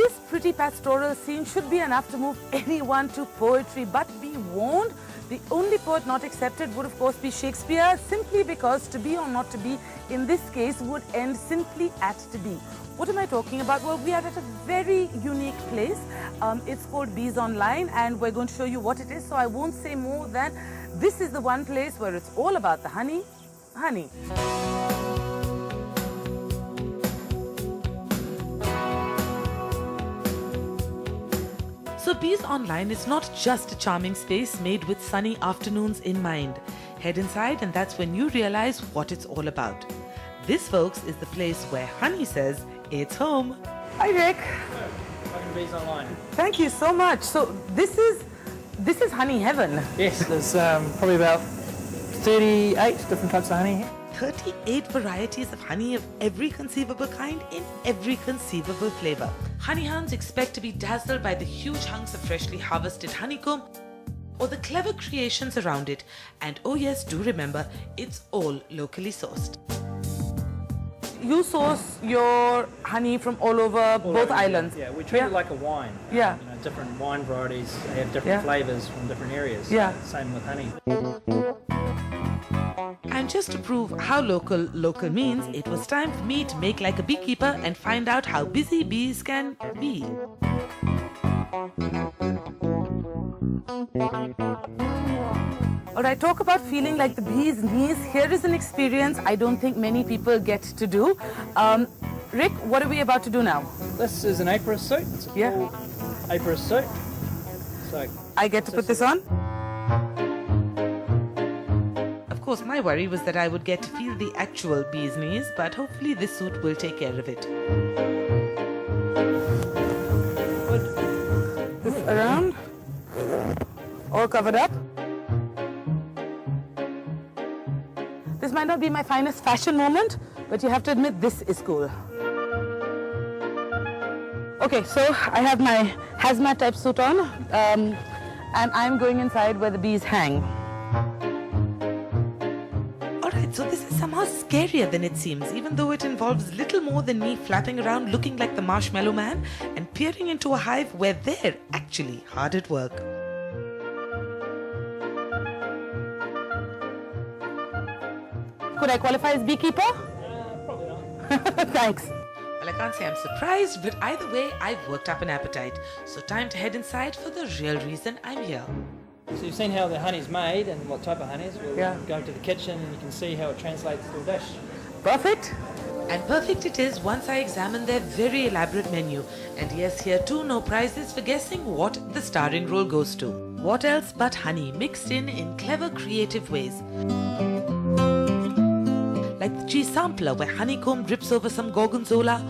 This pretty pastoral scene should be enough to move anyone to poetry, but be warned, the only poet not accepted would of course be Shakespeare, simply because to be or not to be in this case would end simply at to be. What am I talking about? Well, we are at a very unique place. It's called Bees Online, and we're going to show you what it is, so I won't say more than this is the one place where it's all about the honey. So Bees Online is not just a charming space made with sunny afternoons in mind. Head inside and that's when you realize what it's all about. This, folks, is the place where honey says it's home. Hi, Rick. Welcome to Bees Online. Thank you so much. So this is honey heaven. Yes, there's probably about 38 different types of honey here. 38 varieties of honey of every conceivable kind in every conceivable flavor. Honeyhounds expect to be dazzled by the huge hunks of freshly harvested honeycomb or the clever creations around it. And oh yes, do remember, it's all locally sourced. You source your honey from all over both islands. Yeah, we treat it like a wine. Yeah. Different wine varieties have different flavors from different areas. Yeah. Same with honey. And just to prove how local means, it was time for me to make like a beekeeper and find out how busy bees can be. Alright, talk about feeling like the bee's knees. Here is an experience I don't think many people get to do. Rick, what are we about to do now? This is an apron suit. It's a full apron suit. So I get to put this on? Of course, my worry was that I would get to feel the actual bee's knees, but hopefully this suit will take care of it. Put this around, all covered up. This might not be my finest fashion moment, but you have to admit this is cool. Okay, so I have my hazmat type suit on, and I'm going inside where the bees hang. Alright, so this is somehow scarier than it seems, even though it involves little more than me flapping around looking like the Marshmallow Man and peering into a hive where they're actually hard at work. Could I qualify as beekeeper? probably not. Thanks. Well, I can't say I'm surprised, but either way, I've worked up an appetite. So time to head inside for the real reason I'm here. So you've seen how the honey's made and what type of honey it is. We'll go to the kitchen and you can see how it translates to a dish. Perfect. And perfect it is once I examine their very elaborate menu. And yes, here too, no prizes for guessing what the starring role goes to. What else but honey mixed in clever, creative ways. Like the cheese sampler where honeycomb drips over some gorgonzola,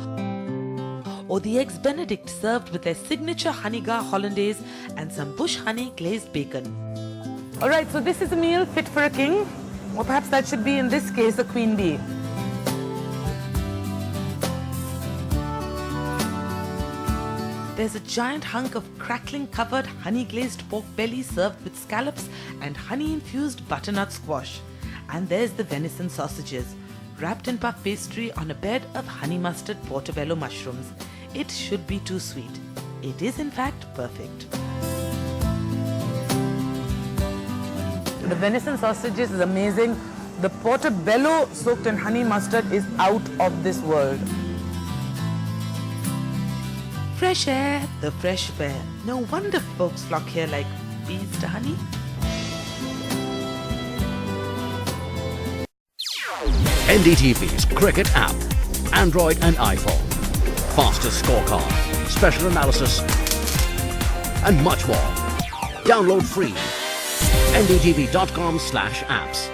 or the eggs benedict served with their signature honeygars hollandaise and some bush honey glazed bacon. Alright, so this is a meal fit for a king, or perhaps that should be in this case a queen bee. There's a giant hunk of crackling covered honey glazed pork belly served with scallops and honey infused butternut squash. And there's the venison sausages, wrapped in puff pastry on a bed of honey mustard portobello mushrooms. It should be too sweet. It is in fact perfect. The venison sausages is amazing. The portobello soaked in honey mustard is out of this world. Fresh air, the fresh fare. No wonder folks flock here like bees to honey. NDTV's cricket app, Android and iPhone, fastest scorecard, special analysis, and much more. Download free. ndtv.com/apps.